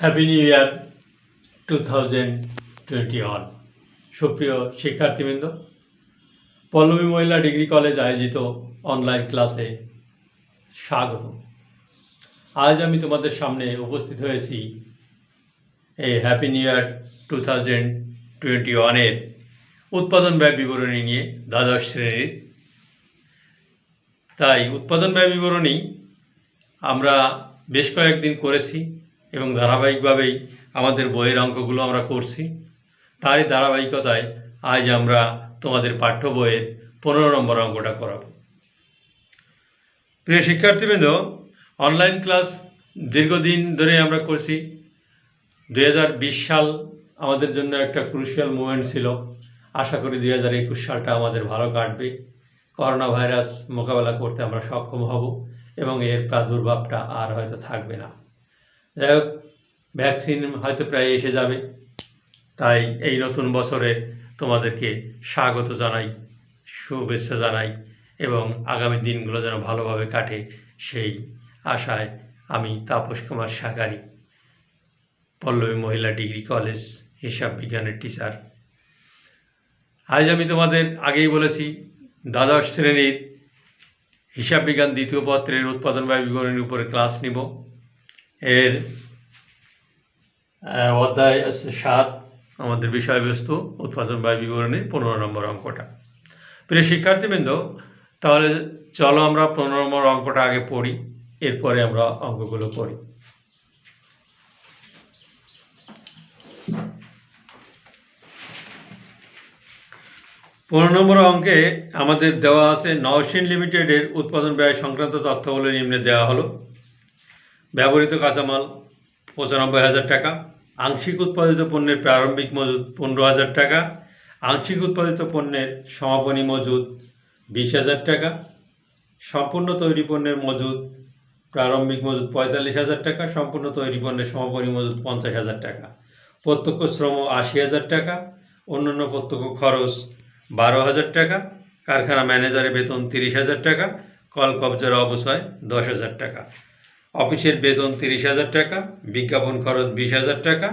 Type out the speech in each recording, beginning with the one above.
Happy new year 2021। সুপ্রিয় শিক্ষার্থীবৃন্দ, পল্লবী মহিলা ডিগ্রি কলেজ আয়োজিত অনলাইন ক্লাসে স্বাগত। আজ আমি তোমাদের সামনে উপস্থিত হয়েছি এই হ্যাপি নিউ ইয়ার 2021-এর উৎপাদন ব্যয় বিবরণী নিয়ে, দ্বাদশ শ্রেণীর। তাই উৎপাদন ব্যয় বিবরণী আমরা বেশ কয়েকদিন করেছি এবং ধারাবাহিকভাবেই আমাদের বইয়ের অঙ্কগুলো আমরা করছি। তারই ধারাবাহিকতায় আজ আমরা তোমাদের পাঠ্য বইয়ের 15 নম্বর অঙ্কটা করাবো। প্রিয় শিক্ষার্থীবৃন্দ, অনলাইন ক্লাস দীর্ঘদিন ধরে আমরা করছি। 2020 সাল আমাদের জন্য একটা ক্রুশিয়াল মোমেন্ট ছিল। আশা করি 2021 সালটা আমাদের ভালো কাটবে। করোনা ভাইরাস মোকাবেলা করতে আমরা সক্ষম হব এবং এর প্রাদুর্ভাবটা আর হয়তো থাকবে না। যাই হোক, ভ্যাকসিন হয়তো প্রায় এসে যাবে। তাই এই নতুন বছরে তোমাদেরকে স্বাগত জানাই, শুভেচ্ছা জানাই এবং আগামী দিনগুলো যেন ভালোভাবে কাটে সেই আশায় আমি তাপস কুমার সাকারি, পল্লবী মহিলা ডিগ্রি কলেজ হিসাব বিজ্ঞানের টিচার। আজ আমি তোমাদের আগেই বলেছি, দ্বাদশ শ্রেণীর হিসাব বিজ্ঞান দ্বিতীয় পত্রের উৎপাদন ব্যয় বিবরণীর উপরে ক্লাস নিব। এর অধ্যায় 7, আমাদের বিষয়বস্তু উৎপাদন ব্যয় বিবরণীর 15 নম্বর অঙ্কটা। প্রিয় শিক্ষার্থীবৃন্দ, তাহলে চলো আমরা 15 নম্বর অঙ্কটা আগে পড়ি, এরপরে আমরা অঙ্কগুলো করি। নম্বর অঙ্কে আমাদের দেওয়া আছে নওশিন লিমিটেডের উৎপাদন ব্যয় সংক্রান্ত তথ্যগুলো নিম্নে দেওয়া হলো। ব্যবহৃত কাঁচামাল 95,000 টাকা, আংশিক উৎপাদিত পণ্যের প্রারম্ভিক মজুদ 15,000 টাকা, আংশিক উৎপাদিত পণ্যের সমাপনী মজুদ 20,000 টাকা, সম্পূর্ণ তৈরি পণ্যের মজুদ প্রারম্ভিক মজুদ 45,000 টাকা, সম্পূর্ণ তৈরি পণ্যের সমাপনী মজুদ 50,000 টাকা, প্রত্যক্ষ শ্রম 80,000 টাকা, অন্যান্য প্রত্যক্ষ খরচ 12,000 টাকা, কারখানা ম্যানেজারের বেতন 30,000 টাকা, কল কবজার অবচয় 10,000 টাকা, অফিসের বেতন 30,000 টাকা, বিজ্ঞাপন খরচ 20,000 টাকা,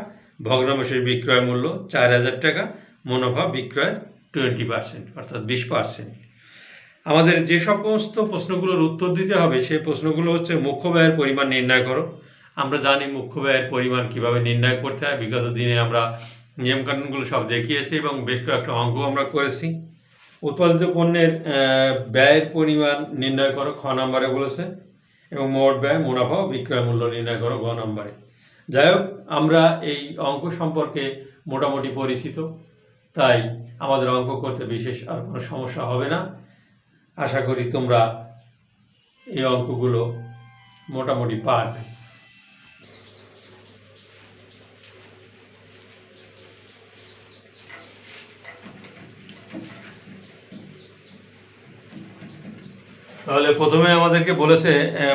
ভগ্নাংশের বিক্রয় মূল্য 4,000 টাকা, মুনাফা বিক্রয়ের 20%, অর্থাৎ 20%। আমাদের যে সমস্ত প্রশ্নগুলোর উত্তর দিতে হবে সেই প্রশ্নগুলো হচ্ছে মুখ্য ব্যয়ের পরিমাণ নির্ণয় করো। আমরা জানি মুখ্য ব্যয়ের পরিমাণ কিভাবে নির্ণয় করতে হয়। বিগত দিনে আমরা নিয়মকানুনগুলো সব দেখিয়েছি এবং বেশ কয়েকটা অঙ্ক আমরা করেছি। উৎপাদিত পণ্যের ব্যয়ের পরিমাণ নির্ণয় করো, খ নম্বরে বলেছে, এবং মোট ব্যয়, মুনাফা ও বিক্রয় মূল্য নির্ণয় করো, গ নম্বরে। যাই হোক, আমরা এই অঙ্ক সম্পর্কে মোটামুটি পরিচিত, তাই আমাদের অঙ্ক করতে বিশেষ আর কোনো সমস্যা হবে না। আশা করি তোমরা এই অঙ্কগুলো মোটামুটি পারবে। তাহলে প্রথমে আমাদেরকে বলেছে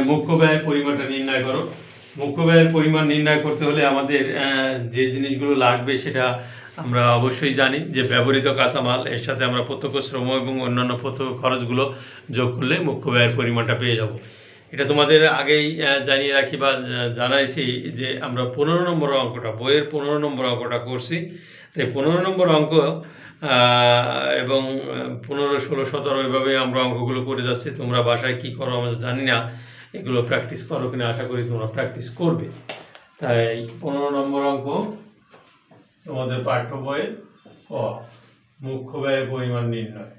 মুখ্য ব্যয়ের পরিমাণটা নির্ণয় করো। মুখ্য ব্যয়ের পরিমাণ নির্ণয় করতে হলে আমাদের যে জিনিসগুলো লাগবে সেটা আমরা অবশ্যই জানি, যে ব্যবহৃত কাঁচামাল, এর সাথে আমরা প্রত্যক্ষ শ্রম এবং অন্যান্য প্রত্যক্ষ খরচগুলো যোগ করলে মুখ্য ব্যয়ের পরিমাণটা পেয়ে যাব। এটা তোমাদের আগেই জানিয়ে রাখি বা জানাইছি যে আমরা 15 নম্বর অঙ্কটা, বইয়ের 15 নম্বর অঙ্কটা করছি। তাই 15 নম্বর অঙ্ক এবং 15, 16, 17 এভাবে আমরা অঙ্কগুলো করে যাচ্ছি। তোমরা বাসায় কি করো আমরা জানি না, এগুলো প্র্যাকটিস করো কিনা, আশা করি তোমরা প্র্যাকটিস করবে। তাই 15 নম্বর অঙ্ক তোমাদের পাঠ্য বইয়ের ক, মুখ্য ব্যয়ের পরিমাণ নির্ণয়।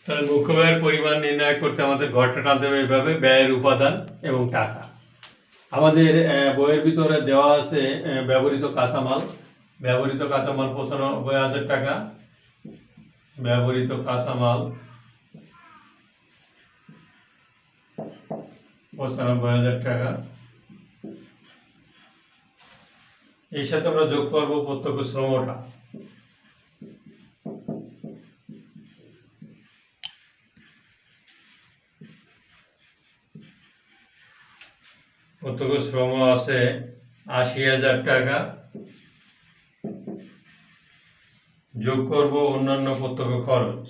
তাহলে মুখ্য ব্যয়ের পরিমাণ নির্ণয় করতে আমাদের ঘরটা টানতে হবে এইভাবে, ব্যয়ের উপাদান এবং টাকা। আমাদের বইয়ের ভিতরে দেওয়া আছে ব্যবহৃত কাঁচামাল। ব্যবহৃত কাঁচামাল 95,000 টাকা, ব্যবহৃত কাঁচামাল 95,000 টাকা। এর সাথে আমরা যোগ করব প্রত্যক্ষ শ্রমটা। প্রত্যক্ষ শ্রম আছে 80,000 টাকা, যোগ করব অন্যান্য প্রত্যক্ষ খরচ।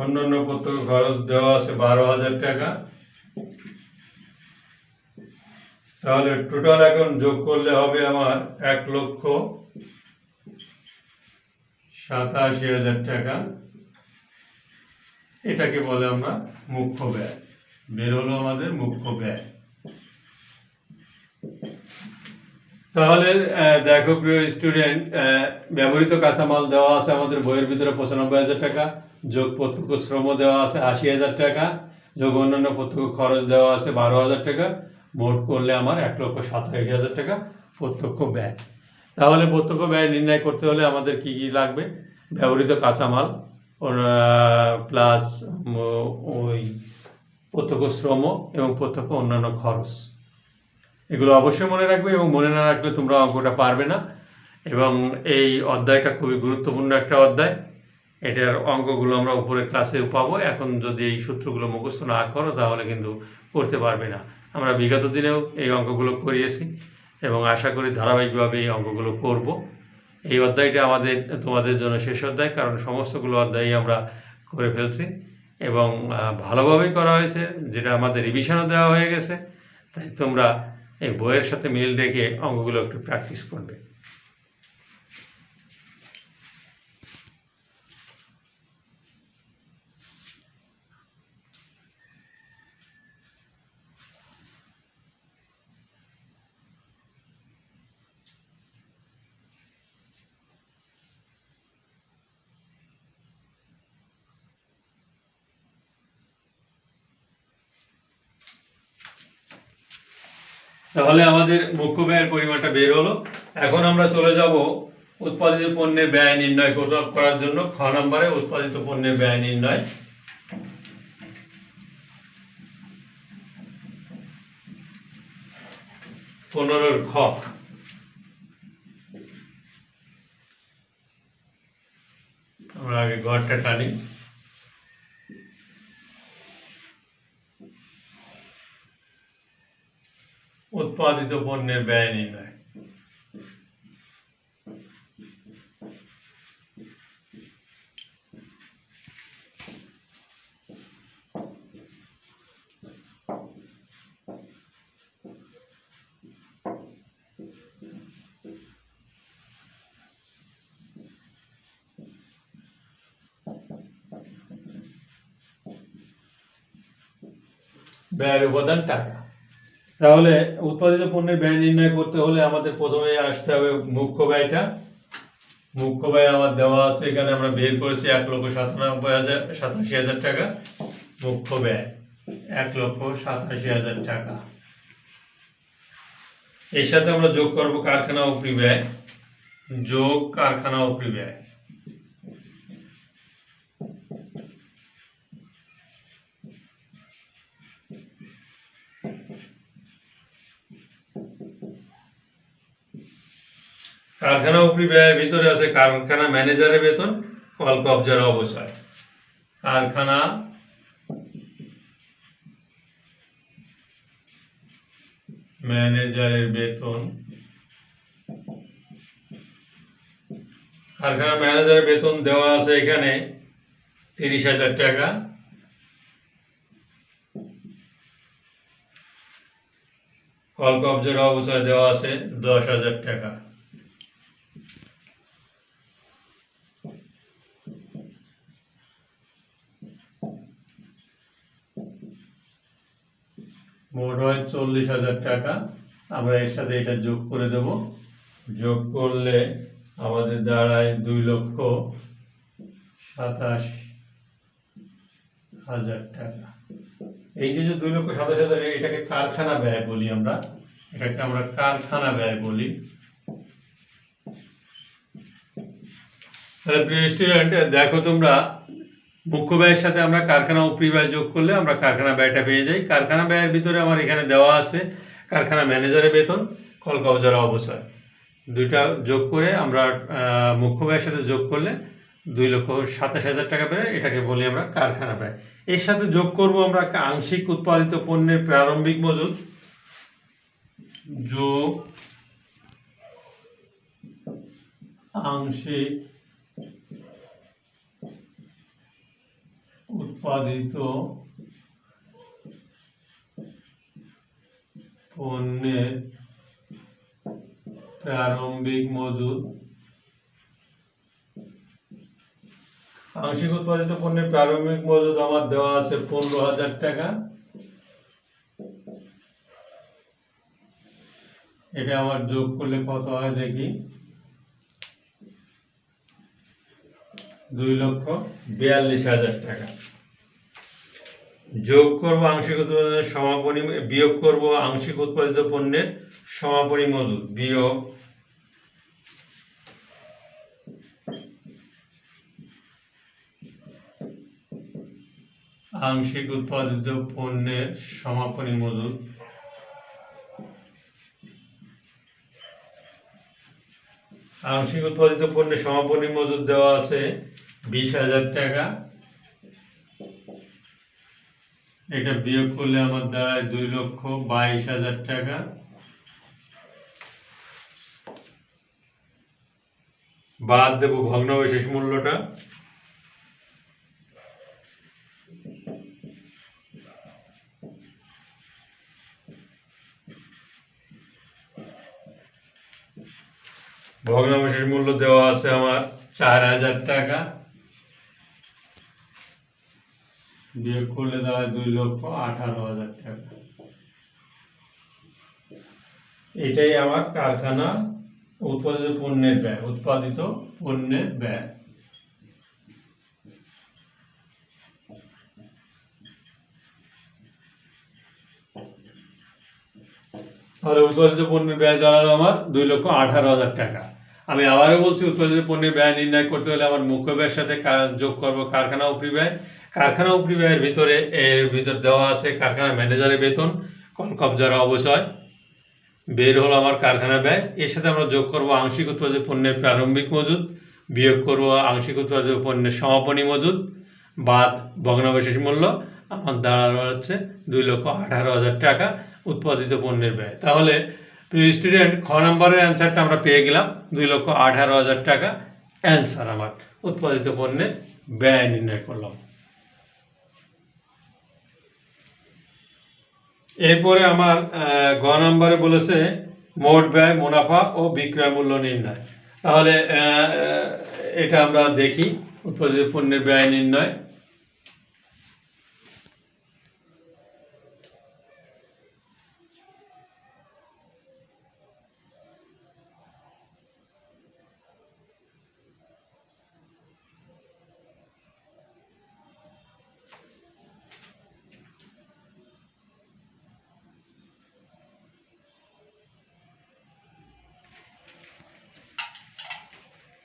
অন্যান্য প্রত্যক্ষ খরচ দেওয়া আছে 12,000 টাকা। তাহলে টোটাল এখন যোগ করলে হবে আমার 1,87,000 টাকা। এটাকে বলে আমরা মুখ্য ব্যয়। বের হলো আমাদের মুখ্য ব্যয়। তাহলে দেখো প্রিয় স্টুডেন্ট, ব্যবহৃত কাঁচামাল দেওয়া আছে আমাদের বইয়ের ভিতরে 95,000 টাকা, যোগ প্রত্যক্ষ শ্রম দেওয়া আছে 80,000 টাকা, যোগ অন্যান্য প্রত্যক্ষ খরচ দেওয়া আছে 12,000 টাকা। মোট করলে আমার 1,87,000 টাকা প্রত্যক্ষ ব্যয়। তাহলে প্রত্যক্ষ ব্যয় নির্ণয় করতে হলে আমাদের কি কি লাগবে? ব্যবহৃত কাঁচামাল প্লাস ওই প্রত্যক্ষ শ্রম এবং প্রত্যক্ষ অন্যান্য খরচ, এগুলো অবশ্যই মনে রাখবে, এবং মনে না রাখলে তোমরা অঙ্কটা পারবে না। এবং এই অধ্যায়টা খুবই গুরুত্বপূর্ণ একটা অধ্যায়। এটার অঙ্কগুলো আমরা উপরের ক্লাসে পাবো। এখন যদি এই সূত্রগুলো মুখস্থ না করো তাহলে কিন্তু করতে পারবে না। আমরা বিগত দিনেও এই অঙ্কগুলো করিয়েছি এবং আশা করি ধারাবাহিকভাবে এই অঙ্কগুলো করব। এই অধ্যায়টা তোমাদের জন্য শেষ অধ্যায়, কারণ সমস্তগুলো অধ্যায়ই আমরা করে ফেলছি এবং ভালোভাবেই করা হয়েছে, যেটা আমাদের রিভিশনও দেওয়া হয়ে গেছে। তাই তোমরা এই বইয়ের সাথে মিল রেখে অঙ্কগুলো একটু প্র্যাকটিস করবে। তাহলে আমাদের মুখ্য ব্যয়ের পরিমাণটা বের হলো। এখন আমরা চলে যাব উৎপাদিত পণ্যের ব্যয় নির্ণয় করার জন্য। খ নম্বরে উৎপাদিত পণ্যের ব্যয় নির্ণয়। পনেরোর খ। আমরা আগে ঘরটা টানি। উৎপাদিত পণ্যের ব্যয় নির্ণয়। ব্যয়ের উপাদান টাকা। তাহলে উৎপাদিত পণ্যের ব্যয় নির্ণয় করতে হলে আমাদের প্রথমে আসতে হবে মুখ্য ব্যয়টা। মুখ্য ব্যয় আমার দেওয়া আছে, এখানে আমরা বের করেছি 1,87,000 টাকা মুখ্য ব্যয়। 1,87,000 টাকা। এর সাথে আমরা যোগ করব কারখানা উপরি ব্যয়। যোগ কারখানা উপরি ব্যয়। কারখানা উপরি ব্যয়ের ভিতরে আছে কারখানা ম্যানেজারের বেতন, কল কবজার অবসর। কারখানা ম্যানেজারের বেতন। কারখানা ম্যানেজারের বেতন দেওয়া আছে এখানে 30,000 টাকা। কল কবজার অবসর দেওয়া আছে 10,000 টাকা। মোট হয় 40,000 টাকা। আমরা এর সাথে এটা যোগ করে দেব। যোগ করলে আমাদের দাঁড়ায় 2,27,000 টাকা। এই যে 2,27,000, এটাকে কারখানা ব্যয় বলি আমরা। এটাকে আমরা কারখানা ব্যয় বলি। তাহলে প্রিয় স্টুডেন্ট, দেখো তোমরা মুখ্য ব্যয়ের সাথে আমরা কারখানা উপরি ব্যয় যোগ করলে আমরা কারখানা ব্যয়টা পেয়ে যাই। কারখানা ব্যয়ের ভিতরে আমার এখানে দেওয়া আছে কারখানা ম্যানেজারের বেতন, কলকাবজারা অবসর, দুইটা যোগ করে আমরা মুখ্য ব্যয়ের সাথে যোগ করলে 2,27,000 টাকা বেরোয়। এটাকে বলি আমরা কারখানা ব্যয়। এর সাথে যোগ করব আমরা আংশিক উৎপাদিত পণ্যের প্রারম্ভিক মজুদ যোগ আংশিক উৎপাদিত পণ্যের প্রারম্ভিক মজুদ। আংশিক উৎপাদিত পণ্যের প্রারম্ভিক মজুদ আমার দেওয়া আছে 15,000 টাকা। এটা আমার যোগ করলে কত হয় দেখি, 2,42,000 টাকা। যোগ করব আংশিক উৎপাদনের সমাপনী, বিয়োগ করব আংশিক উৎপাদিত পণ্যের সমাপনী মজুদ, বিয়োগ আংশিক উৎপাদিত পণ্যের সমাপনী মজুদ। আংশিক উৎপাদিত পণ্যের সমাপনী মজুদ দেওয়া আছে 20,000 টাকা। এটা বিয়োগ করলে আমার দাঁড়ায় 2,22,000 টাকা। বাদ দেব ভগ্নাবশেষ মূল্যটা, ভগ্নাবশেষ মূল্য দেওয়া আছে আমার 4,000 টাকা। বিয়োগ করলে দাঁড়ায় 2,18,000 টাকা। এটাই আমার কারখানা উৎপাদিত পণ্যের ব্যয়, উৎপাদিত পণ্যের ব্যয়। তাহলে উৎপাদিত পণ্যের ব্যয় দাঁড়ালো আমার 2,18,000 টাকা। আমি আবারও বলছি, উৎপাদিত পণ্যের ব্যয় নির্ণয় করতে হলে আমার মুখ্য ব্যয়ের সাথে যোগ করব কারখানা উপরি ব্যয়। কারখানা উপরি ব্যয়ের ভিতরে দেওয়া আছে কারখানা ম্যানেজারের বেতন, কলকাবজারা অবসর, বের হলো আমার কারখানা ব্যয়। এর সাথে আমরা যোগ করব আংশিক উৎপাদিত পণ্যের প্রারম্ভিক মজুদ, বিয়োগ করব আংশিক উৎপাদিত পণ্যের সমাপনী মজুদ, বাদ ভগ্নাবশেষ মূল্য। আমার দাঁড়ানো হচ্ছে 2,18,000 টাকা উৎপাদিত পণ্যের ব্যয়। তাহলে প্রিয় স্টুডেন্ট, খ নম্বরের অ্যান্সারটা আমরা পেয়ে গেলাম, 2,18,000 টাকা অ্যান্সার আমার উৎপাদিত পণ্যের ব্যয় নির্ণয় করলাম। এরপরে আমার গ নম্বরে বলেছে মোট ব্যয়, মুনাফা ও বিক্রয় মূল্য নির্ণয়। তাহলে এটা আমরা দেখি, উৎপাদিত পণ্যের ব্যয় নির্ণয়।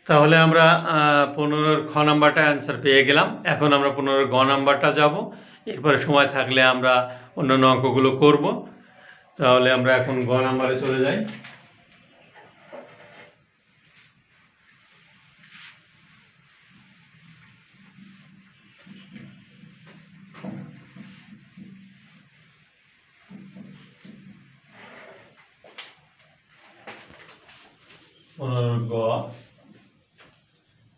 তাহলে আমরা 15-র খ নাম্বারটা অ্যান্সার পেয়ে গেলাম। এখন আমরা 15-র গ নাম্বারটা যাব, এরপরে সময় থাকলে আমরা অন্যান্য অঙ্কগুলো করব। তাহলে আমরা এখন গ নাম্বারে চলে যাই।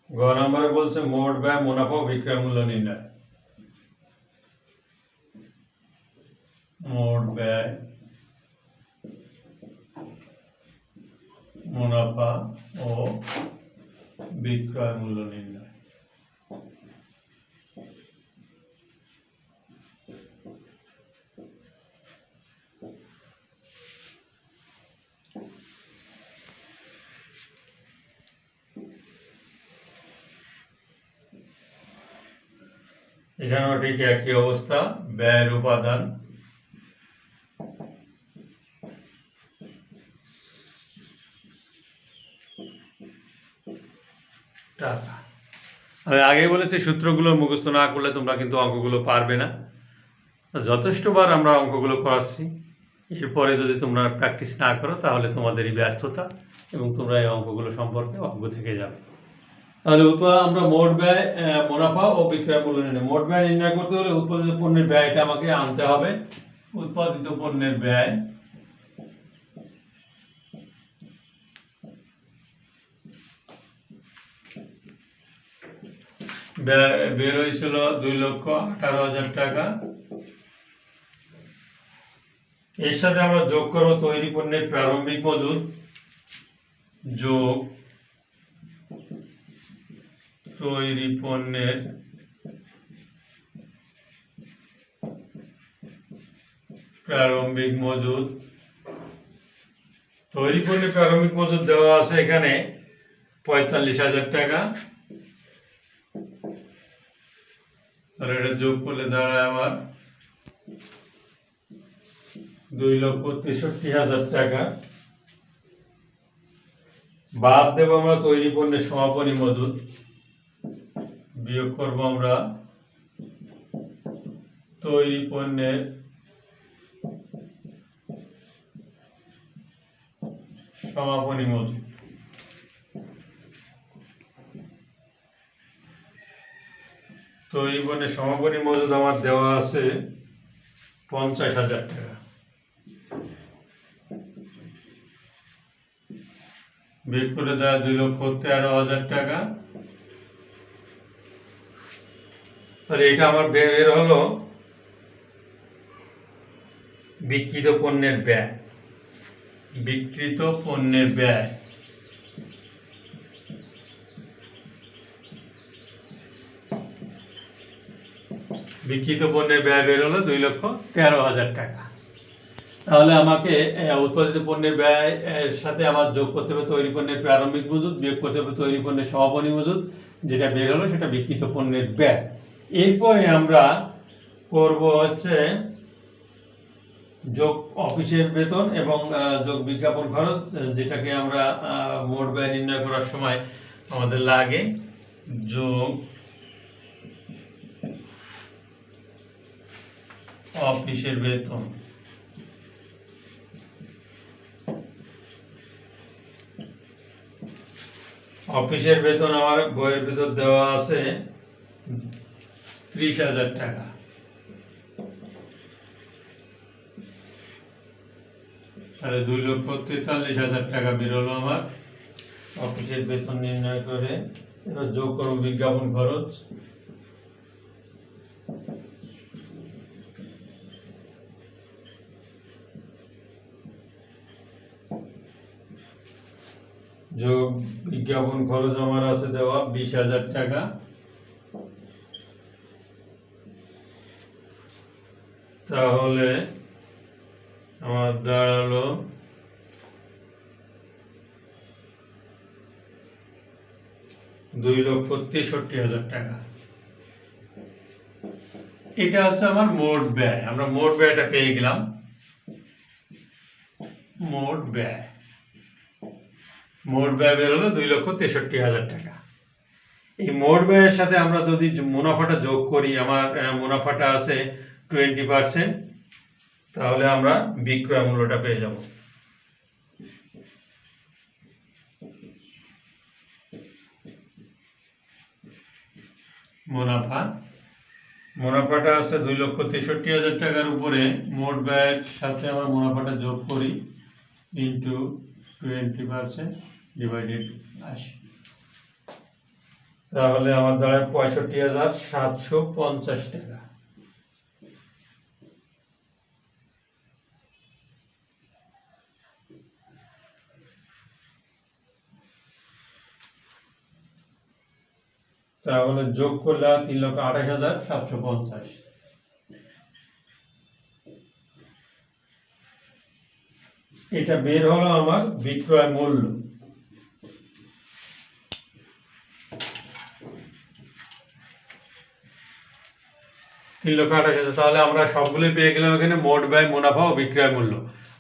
গ নম্বরে বলছে মোট ব্যয়, মুনাফা ও বিক্রয় মূল্য নির্ণয়। মোট ব্যয়, মুনাফা ও বিক্রয় মূল্য নির্ণয়। এখানেও ঠিক একই অবস্থা, ব্যয়ের উপাদান টাকা। আমি আগেই বলেছি সূত্রগুলো মুখস্থ না করলে তোমরা কিন্তু অঙ্কগুলো পারবে না। যথেষ্টবার আমরা অঙ্কগুলো করাচ্ছি, এরপরে যদি তোমরা প্র্যাকটিস না করো তাহলে তোমাদেরই ব্যর্থতা এবং তোমরা এই অঙ্কগুলো সম্পর্কে অজ্ঞ থেকে যাবে। তাহলে আমরা মোট ব্যয়, মুনাফা ও বিক্রয় মূল্য নির্ণয়। মোট ব্যয় নির্ণয় করতে হলে উৎপাদিত পণ্যের ব্যয়টা আমাকে আনতে হবে। উৎপাদিত পণ্যের ব্যয় বের হয়েছিল 2,18,000 টাকা। এর সাথে আমরা যোগ করব তৈরি পণ্যের প্রারম্ভিক মজুদ যোগ তৈরি পণ্যের প্রারম্ভিক মজুদ। তৈরি পণ্যের প্রারম্ভিক মজুদ দেওয়া আছে এখানে 45,000 টাকা। আর এটা যোগ করলে দাঁড়ায় আমার 2,63,000 টাকা। বাদ দেব আমরা তৈরি পণ্যের সমাপনী মজুদ, বিয়োগ করব আমরা তৈরি পণ্যের সমাপনী মজুদ। তৈরি পণ্যের সমাপনী মজুদ আমার দেওয়া আছে 50,000 টাকা। বিয়োগ করে দেওয়া 2,13,000 টাকা। তাহলে এটা আমার বের হলো বিক্রিত পণ্যের ব্যয়। বিক্রিত পণ্যের ব্যয় বের হলো 2,13,000 টাকা। তাহলে আমাকে উৎপাদিত পণ্যের ব্যয় এর সাথে আমার যোগ করতে হবে তৈরি পণ্যের প্রারম্ভিক মজুদ, বিয়োগ করতে হবে তৈরি পণ্যের সমাপনী মজুদ, যেটা বের হলো সেটা বিক্রিত পণ্যের ব্যয়। এরপরে আমরা করব হচ্ছে যোগ অফিসের বেতন এবং যোগ বিজ্ঞাপন খরচ, যেটাকে আমরা মোট ব্যয় নির্ণয় করার সময় আমাদের লাগে, যোগ অফিসের বেতন। অফিসের বেতন আমার বইয়ের ভিতর দেওয়া আছে 30,000 টাকা। তাহলে 2,43,000 টাকা বেরোলো আমার অফিসের বেতন নির্ণয় করে। এবার যোগ করব বিজ্ঞাপন খরচ, যোগ বিজ্ঞাপন খরচ আমার আছে দেওয়া 20,000 টাকা। তাহলে আমার দাঁড়ালো 2,63,000 টাকা। এটা হচ্ছে আমার মোট ব্যয়। আমরা মোট ব্যয়টা পেয়ে গেলাম। মোট ব্যয় বের হলো 2,63,000 টাকা। এই মোট ব্যয়ের সাথে আমরা যদি মুনাফাটা যোগ করি, আমার মুনাফাটা আছে 20%, তাহলে আমরা বিক্রয় মূল্যটা পেয়ে যাব। মুনাফাটা আছে 2,63,000 টাকার উপরে মোট ব্যয়ের সাথে আমরা মুনাফাটা যোগ করি ইন্টু 20% ডিভাইডেড 80, তাহলে আমার দাঁড়ায় 65,750 টাকা। তাহলে যোগ করলে 3,28,750। এটা বের হলো আমার বিক্রয় মূল্য। তাহলে আমরা সবগুলো পেয়ে গেলাম এখানে মোট ব্যয়, মুনাফা ও বিক্রয় মূল্য।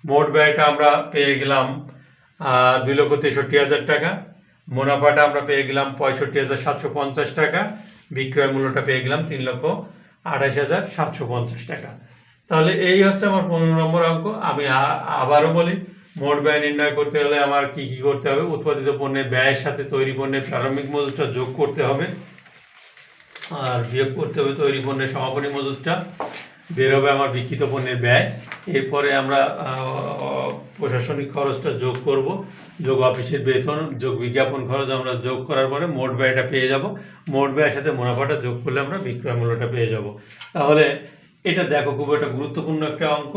মোট ব্যয়টা আমরা পেয়ে গেলাম 2,63,000 টাকা। মুনাফাটা আমরা পেয়ে গেলাম ৬৫,৭৫০ টাকা, বিক্রয় মূল্যটা পেয়ে গেলাম ৩,২৮,৭৫০ টাকা। তাহলে এই হচ্ছে আমার ১৫ নম্বর অঙ্ক। আমি আবারও বলি, মোট ব্যয় নির্ণয় করতে হলে আমার কি কি করতে হবে? উৎপাদিত পণ্যের ব্যয়ের সাথে তৈরি পণ্যের প্রারম্ভিক মজুতটা যোগ করতে হবে, আর বিয়োগ করতে হবে তৈরি পণ্যের সমাপনী মজুতটা, বের হবে আমার বিক্রিত পণ্যের ব্যয়। এরপরে আমরা প্রশাসনিক খরচটা যোগ করব, যোগ অফিসের বেতন, যোগ বিজ্ঞাপন খরচ আমরা যোগ করার পরে মোট ব্যয়টা পেয়ে যাব। মোট ব্যয়ের সাথে মুনাফাটা যোগ করলে আমরা বিক্রয় মূল্যটা পেয়ে যাব। তাহলে এটা দেখো, খুব একটা গুরুত্বপূর্ণ একটা অঙ্ক,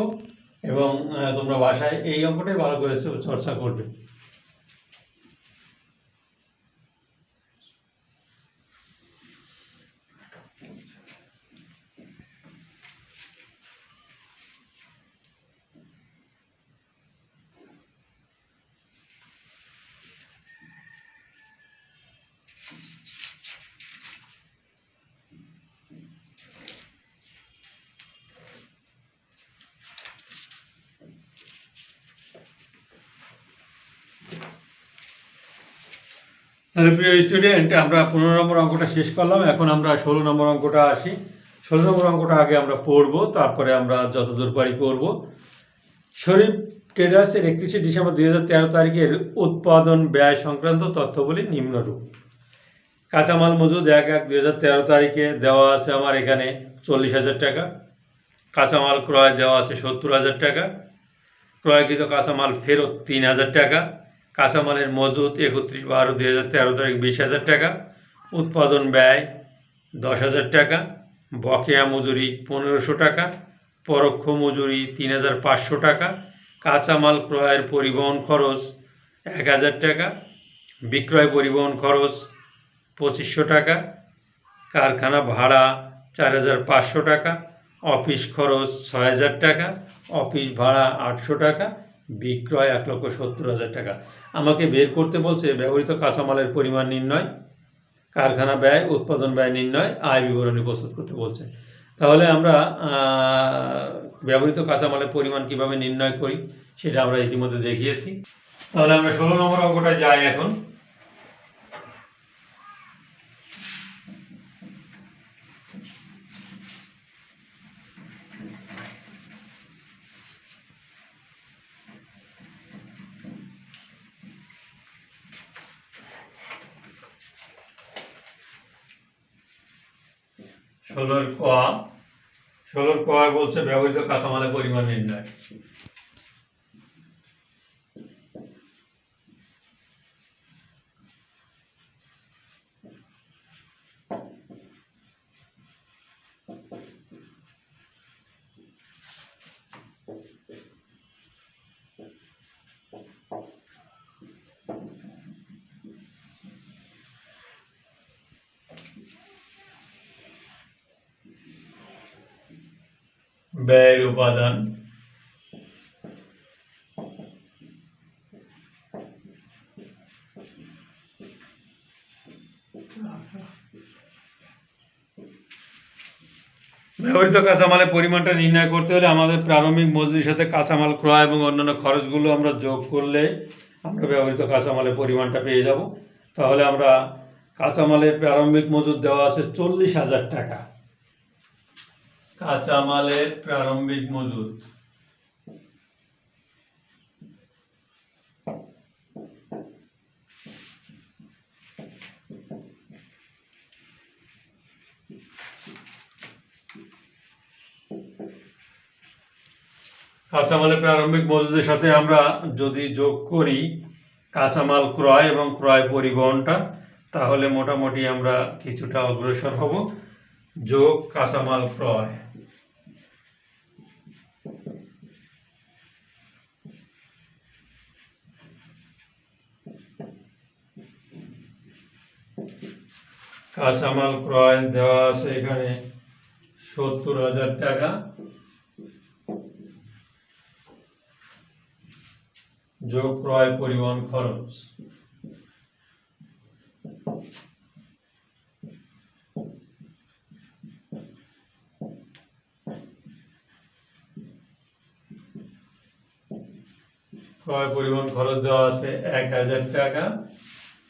এবং তোমরা বাসায় এই অঙ্কটাই ভালো করে চর্চা করবে। তাহলে প্রিয় স্টুডেন্ট, আমরা ১৫ নম্বর অঙ্কটা শেষ করলাম। এখন আমরা ১৬ নম্বর অঙ্কটা আসি। ১৬ নম্বর অঙ্কটা আগে আমরা পড়বো, তারপরে আমরা যতদূর পারি করব। শরীফ ট্রেডার্সের ৩১শে ডিসেম্বর ২০১৩ তারিখের উৎপাদন ব্যয় সংক্রান্ত তথ্যগুলি নিম্নরূপ। কাঁচামাল মজুদ ১/১/২০১৩ তারিখে দেওয়া আছে আমার এখানে ৪০,০০০ টাকা। কাঁচামাল ক্রয় দেওয়া আছে ৭০,০০০ টাকা। ক্রয়কৃত কাঁচামাল ফেরত ৩,০০০ টাকা। কাঁচামালের মজুদ ৩১/১২/২০১৩ তারিখ ২০,০০০ টাকা। উৎপাদন ব্যয় ১০,০০০ টাকা। বকেয়া মজুরি ১৫০০ টাকা। পরোক্ষ মজুরি ৩,৫০০ টাকা। কাঁচামাল ক্রয়ের পরিবহন খরচ ১,০০০ টাকা। বিক্রয় পরিবহন খরচ ২৫০০ টাকা। কারখানা ভাড়া ৪,৫০০ টাকা। অফিস খরচ ৬,০০০ টাকা। অফিস ভাড়া ৮০০ টাকা। বিক্রয় ১,৭০,০০০ টাকা। আমাকে বের করতে বলছে ব্যবহৃত কাঁচামালের পরিমাণ নির্ণয়, কারখানা ব্যয়, উৎপাদন ব্যয় নির্ণয়, আয় বিবরণী প্রস্তুত করতে বলছে। তাহলে আমরা ব্যবহৃত কাঁচামালের পরিমাণ কিভাবে নির্ণয় করি সেটা আমরা ইতিমধ্যে দেখিয়েছি। তাহলে আমরা ১৬ নম্বর অঙ্কটায় যাই এখন। ষোলোর ক বলছে ব্যবহৃত কাঁচামালের পরিমাণ নির্ণয়। ব্যয়ের উপাদান, ব্যবহৃত কাঁচামালের পরিমাণটা নির্ণয় করতে হলে আমাদের প্রারম্ভিক মজুরির সাথে কাঁচামাল ক্রয় এবং অন্যান্য খরচগুলো আমরা যোগ করলে আমরা ব্যবহৃত কাঁচামালের পরিমাণটা পেয়ে যাব। তাহলে আমরা কাঁচামালের প্রারম্ভিক মজুদ দেওয়া আছে ৪০,০০০ টাকা। কাঁচামালের প্রারম্ভিক মজুদ কাঁচামালের প্রারম্ভিক মজুদের সাথে আমরা যদি যোগ করি কাঁচামাল ক্রয় এবং ক্রয় পরিবহনটা, তাহলে মোটামুটি আমরা কিছুটা অগ্রসর হব। যোগ কাঁচামাল ক্রয়, কাঁচামাল ক্রয় দেওয়া আছে এখানে ৭০,০০০ টাকা। যোগ ক্রয় পরিবহন খরচ, ক্রয় পরিবহন খরচ দেওয়া আছে ১,০০০ টাকা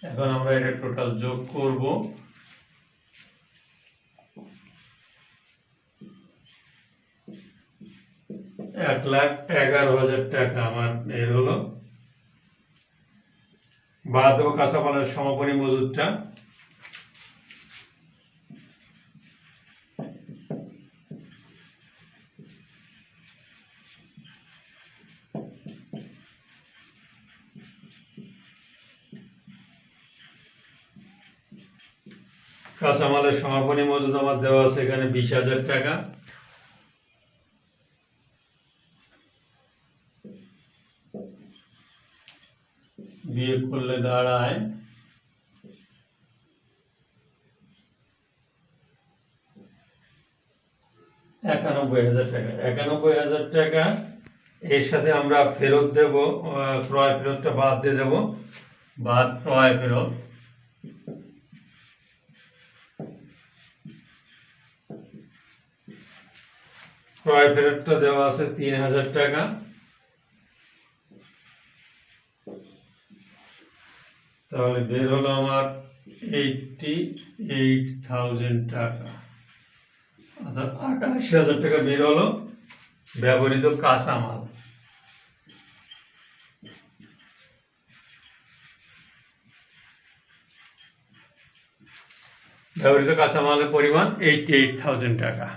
এখন আমরা এটা টোটাল যোগ করব। 1,11,000 টাকা আমার এর হলো। বাদ দেবো কাঁচামালের সমাপনী মজুদটা। কাঁচামালের সমাপনী মজুদ আমার দেওয়া আছে এখানে 20,000 টাকা। বিয়োগ করলে দাঁড়ায় 91,000 টাকা। 91,000 টাকা এর সাথে আমরা ফেরত দেব, ক্রয় ফেরতটা বাদ দিয়ে দেব, বাদ ক্রয় ফেরত। ক্রয় ফেরতটা দেওয়া আছে 3,000 টাকা। তাহলে বের হলো আমার 88,000 টাকা, অর্থাৎ 88,000 টাকা বের হলো ব্যবহৃত কাঁচামাল। ব্যবহৃত কাঁচামালের পরিমাণ 88,000 টাকা।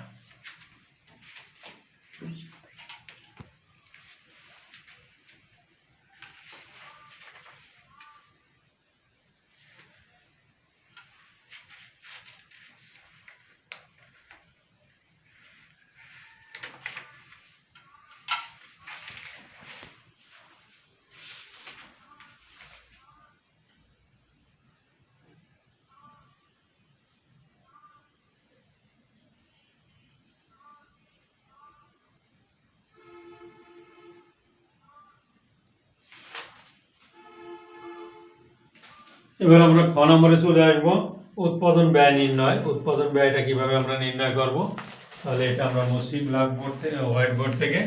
এবার আমরা খ নম্বরে চলে আসবো, উৎপাদন ব্যয় নির্ণয়। উৎপাদন ব্যয়টা কিভাবে আমরা নির্ণয় করব, তাহলে এটা আমরা মুছি ব্ল্যাকবোর্ড থেকে, হোয়াইট বোর্ড থেকে।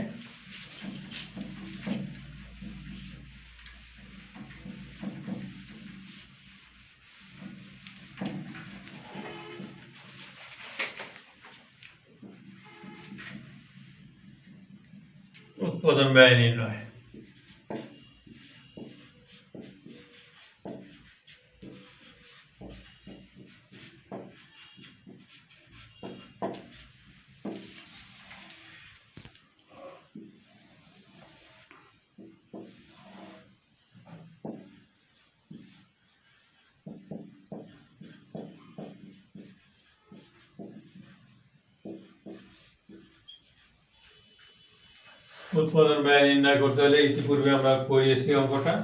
উৎপাদন ব্যয় নির্ণয়। উৎপাদন ব্যয় নির্ণয় করতে হলে ইতিপূর্বে আমরা করিয়েছি অঙ্কটা।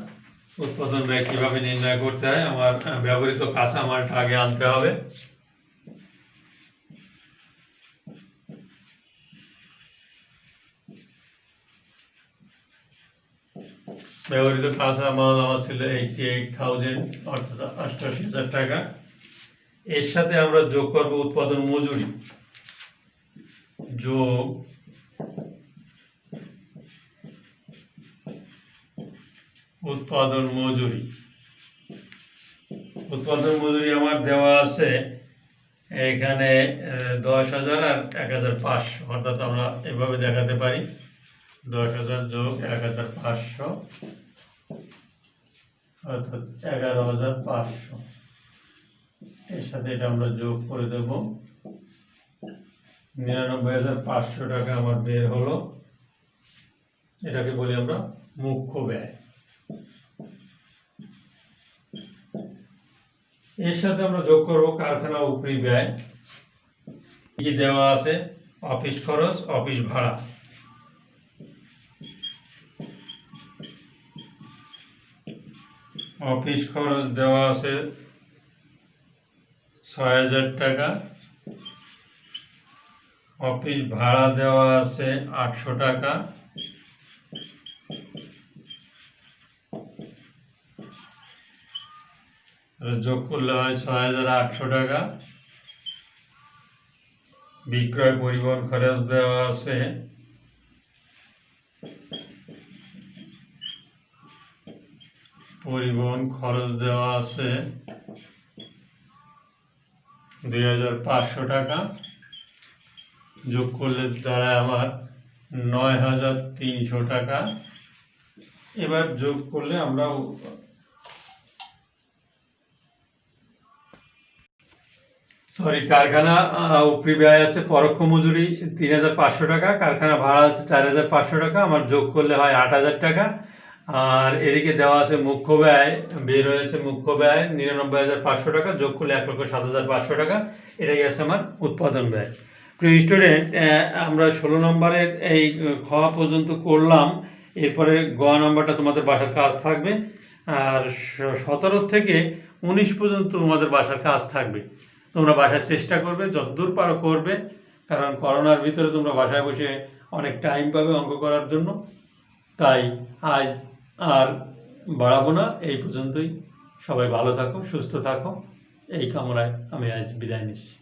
উৎপাদন ব্যয় কিভাবে নির্ণয় করতে হয়, আমার ব্যবহৃত কাঁচামালটা আগে আনতে হবে। ব্যবহৃত কাঁচামাল আমার ছিল 88,000, অর্থাৎ 88,000 টাকা। এর সাথে আমরা যোগ করব উৎপাদন মজুরি, যোগ উৎপাদন মজুরি। উৎপাদন মজুরি আমার দেওয়া আছে এখানে 10,000 আর 1,500, অর্থাৎ আমরা এভাবে দেখাতে পারি 10,000 যোগ 1,500, অর্থাৎ 11,500। এর সাথে এটা আমরা যোগ করে দেব, 99,500 টাকা আমার বের হলো। এটাকে বলি আমরা মুখ্য ব্যয়। এর সাথে আমরা যোগ করব কারখানা উপরি ব্যয়। কি দেওয়া আছে, অফিস খরচ, অফিস ভাড়া। অফিস খরচ দেওয়া আছে 6,000 টাকা। অফিস ভাড়া দেওয়া আছে 800 টাকা। যোগ করলে হয় 6,800 টাকা। বিক্রয় পরিবহন খরচ দেওয়া আছে 5,000 পরিবহন খরচ দেওয়া আছে 2500 টাকা, যোগ করলে দাঁড়ায় আমার 9300 টাকা। এবার যোগ করলে আমরা কারখানা উপরি ব্যয় আছে পরোক্ষ মজুরি 3500 টাকা, কারখানা ভাড়া আছে 4500 টাকা, আমার যোগ করলে হয় 8000 টাকা। আর এদিকে দেওয়া আছে মুখ্য ব্যয়, বের হয়েছে মুখ্য ব্যয় 99,500 টাকা, যোগ করলে 1,07,500 টাকা। এটাই আছে আমার উৎপাদন ব্যয়। প্রিয় স্টুডেন্ট, আমরা 16 নম্বরের এই খ পর্যন্ত করলাম। এরপরে গ নম্বরটা তোমাদের বাসার কাজ থাকবে, আর 17 থেকে 19 পর্যন্ত তোমাদের বাসার কাজ থাকবে। তোমরা বাসায় চেষ্টা করবে, যতদূর পারো করবে, কারণ করোনার ভিতরে তোমরা বাসায় বসে অনেক টাইম পাবে অঙ্ক করার জন্য। তাই আজ আর বাড়াবো না, এই পর্যন্তই। সবাই ভালো থাকো, সুস্থ থাকো, এই কামনায় আমি আজ বিদায় নিচ্ছি।